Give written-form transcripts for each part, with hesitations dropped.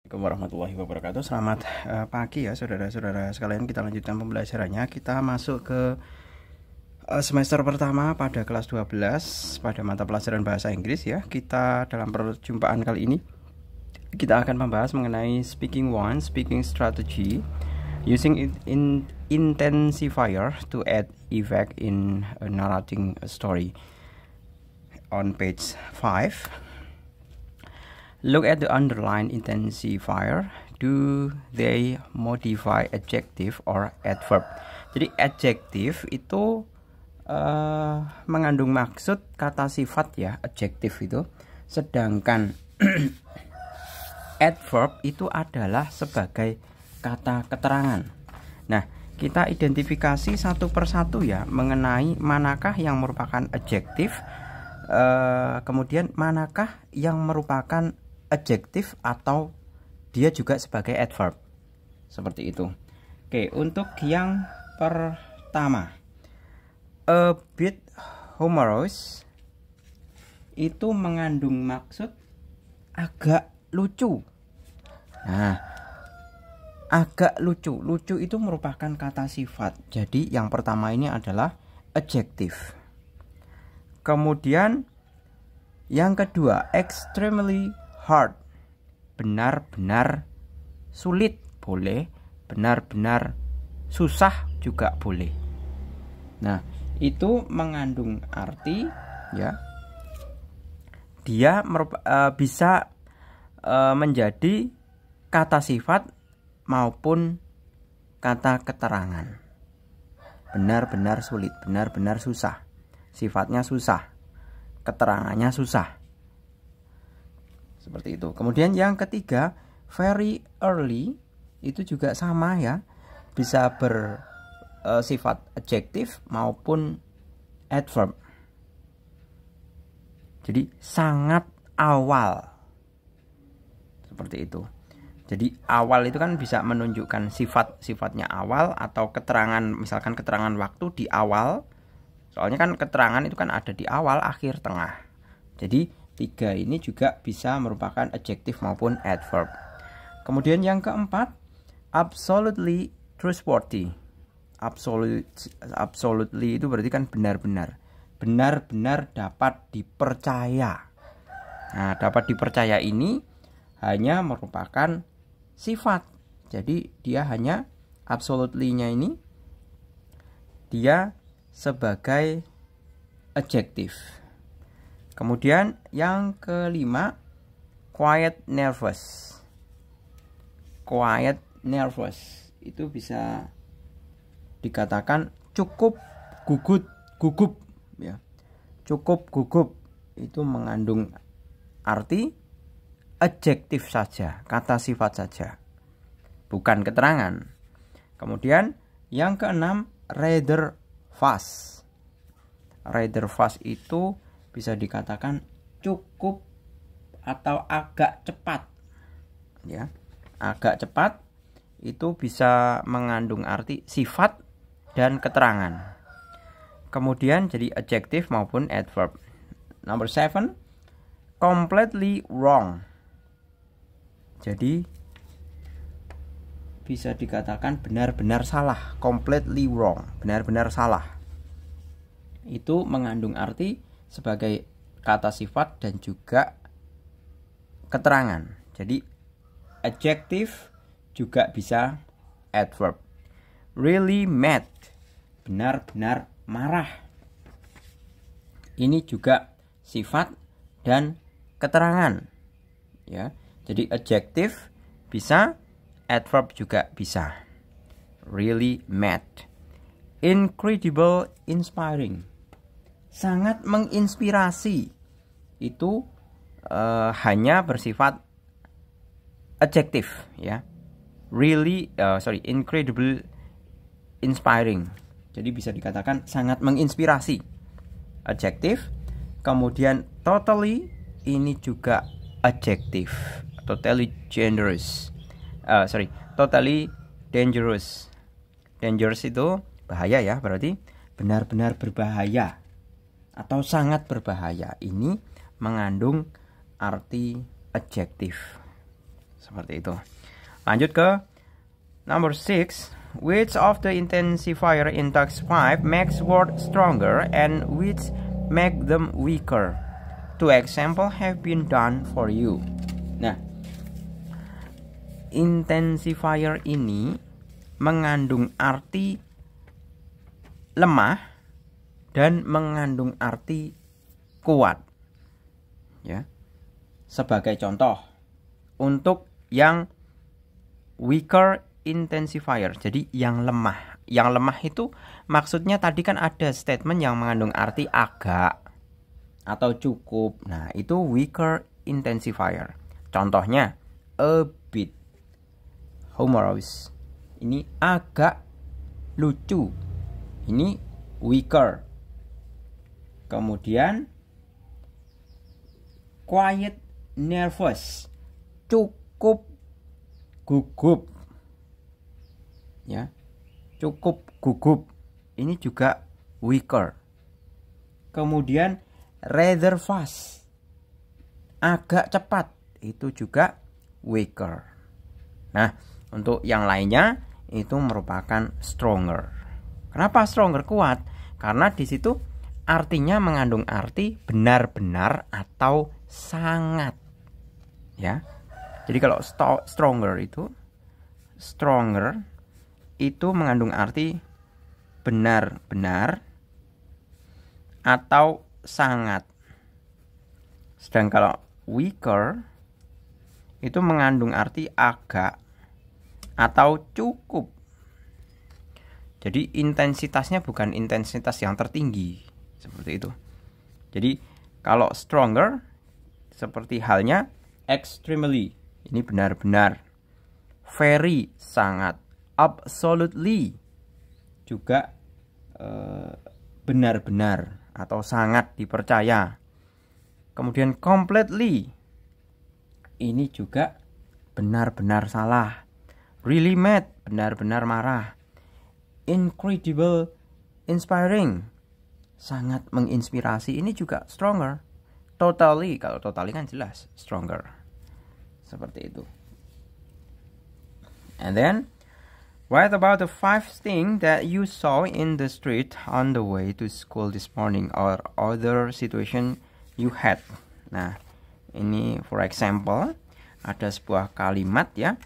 Warahmatullahi wabarakatuh. Selamat pagi ya saudara-saudara sekalian. Kita lanjutkan pembelajarannya. Kita masuk ke semester pertama pada kelas 12 pada mata pelajaran bahasa Inggris ya. Kita dalam perjumpaan kali ini kita akan membahas mengenai speaking one, speaking strategy using intensifier to add effect in narrating a story. On page 5, look at the underlined intensifier. Do they modify adjective or adverb? Jadi adjective itu mengandung maksud kata sifat ya, adjective itu. Sedangkan adverb itu adalah sebagai kata keterangan. Nah, kita identifikasi satu persatu ya mengenai manakah yang merupakan adjective, kemudian manakah yang merupakan adjektif atau dia juga sebagai adverb. Seperti itu. Oke, untuk yang pertama, a bit humorous itu mengandung maksud agak lucu. Nah, agak lucu. Lucu itu merupakan kata sifat. Jadi yang pertama ini adalah adjektif. Kemudian yang kedua, extremely hard, benar-benar sulit boleh, benar-benar susah juga boleh. Nah, itu mengandung arti ya. Dia bisa menjadi kata sifat maupun kata keterangan. Benar-benar sulit, benar-benar susah. Sifatnya susah, keterangannya susah. Seperti itu. Kemudian yang ketiga, very early itu juga sama ya, bisa bersifat adjektif maupun adverb. Jadi sangat awal. Seperti itu. Jadi awal itu kan bisa menunjukkan sifatnya awal atau keterangan, misalkan keterangan waktu di awal. Soalnya kan keterangan itu kan ada di awal, akhir, tengah. Jadi tiga ini juga bisa merupakan adjektif maupun adverb. Kemudian yang keempat, absolutely trustworthy. Absolutely itu berarti kan benar-benar. Benar-benar dapat dipercaya. Nah, dapat dipercaya ini hanya merupakan sifat. Jadi dia hanya absolutely-nya ini dia sebagai adjektif. Kemudian yang kelima, quiet nervous. Quiet nervous itu bisa dikatakan cukup gugup ya. Cukup gugup itu mengandung arti adjektif saja, kata sifat saja, bukan keterangan. Kemudian yang keenam, rather fast. Rather fast itu bisa dikatakan cukup atau agak cepat. Ya. Agak cepat itu bisa mengandung arti sifat dan keterangan. Kemudian jadi adjektif maupun adverb. Number 7, completely wrong. Jadi bisa dikatakan benar-benar salah, completely wrong, benar-benar salah. Itu mengandung arti sebagai kata sifat dan juga keterangan. Jadi adjektif juga bisa adverb. Really mad, benar-benar marah. Ini juga sifat dan keterangan. Ya. Jadi adjektif bisa, adverb juga bisa. Really mad. Incredible inspiring. Sangat menginspirasi. Itu hanya bersifat adjektif ya. Really incredible inspiring. Jadi bisa dikatakan sangat menginspirasi. Adjektif. Kemudian totally ini juga adjektif. Totally dangerous. Totally dangerous. Dangerous itu bahaya ya, berarti benar-benar berbahaya atau sangat berbahaya. Ini mengandung arti adjektif. Seperti itu. Lanjut ke number 6. Which of the intensifier in text 5 makes word stronger and which make them weaker? 2 example have been done for you. Nah, intensifier ini mengandung arti lemah dan mengandung arti kuat. Ya. Sebagai contoh, untuk yang weaker intensifier, jadi yang lemah. Yang lemah itu maksudnya tadi kan ada statement yang mengandung arti agak atau cukup. Nah, itu weaker intensifier. Contohnya a bit humorous. Ini agak lucu. Ini weaker. Kemudian quiet nervous. Cukup gugup. Ya. Cukup gugup. Ini juga weaker. Kemudian rather fast. Agak cepat. Itu juga weaker. Nah, untuk yang lainnya itu merupakan stronger. Kenapa stronger kuat? Karena di situ artinya mengandung arti benar-benar atau sangat. Ya. Jadi kalau stronger itu mengandung arti benar-benar atau sangat. Sedangkan kalau weaker itu mengandung arti agak atau cukup. Jadi intensitasnya bukan intensitas yang tertinggi, seperti itu. Jadi kalau stronger seperti halnya extremely, ini benar-benar. Very, sangat. Absolutely, juga benar-benar atau sangat dipercaya. Kemudian completely, ini juga benar-benar salah. Really mad, benar-benar marah. Incredible, inspiring, sangat menginspirasi, ini juga stronger. Totally, kalau totally kan jelas stronger. Seperti itu. And then, what about the 5 things that you saw in the street on the way to school this morning or other situation you had? Nah, ini for example, ada sebuah kalimat ya.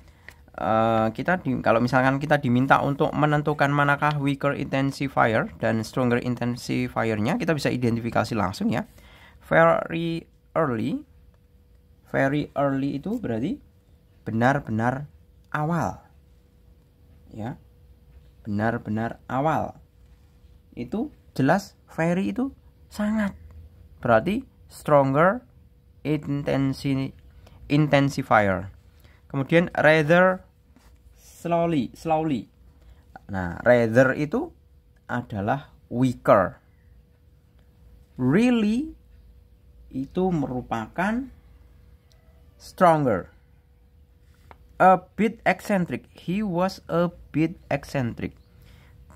Kalau misalkan kita diminta untuk menentukan manakah weaker intensifier dan stronger intensifiernya, kita bisa identifikasi langsung ya. Very early itu berarti benar-benar awal. Ya. Benar-benar awal. Itu jelas very itu sangat. Berarti stronger intensifier. Kemudian rather slowly. Nah, rather itu adalah weaker. Really itu merupakan stronger. A bit eccentric. He was a bit eccentric.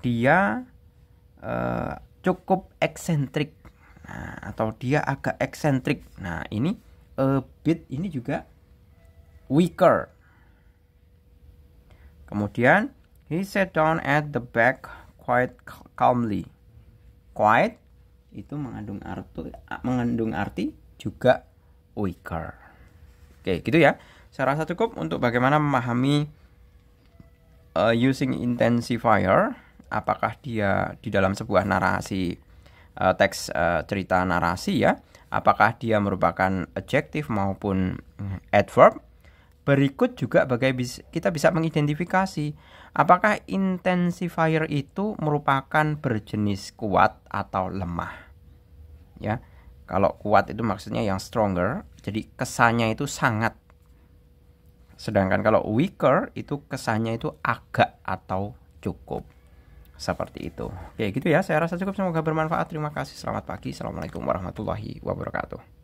Dia cukup eksentrik. Nah, atau dia agak eksentrik. Nah, ini a bit ini juga weaker. Kemudian he sat down at the back quite calmly. Quiet itu mengandung arti juga weaker. Oke, gitu ya. Saya rasa cukup untuk bagaimana memahami using intensifier. Apakah dia di dalam sebuah narasi, teks cerita narasi ya. Apakah dia merupakan adjective maupun adverb. Berikut juga kita bisa mengidentifikasi apakah intensifier itu merupakan berjenis kuat atau lemah. Ya, kalau kuat itu maksudnya yang stronger, jadi kesannya itu sangat. Sedangkan kalau weaker itu kesannya itu agak atau cukup. Seperti itu. Oke, gitu ya. Saya rasa cukup. Semoga bermanfaat. Terima kasih. Selamat pagi. Assalamualaikum warahmatullahi wabarakatuh.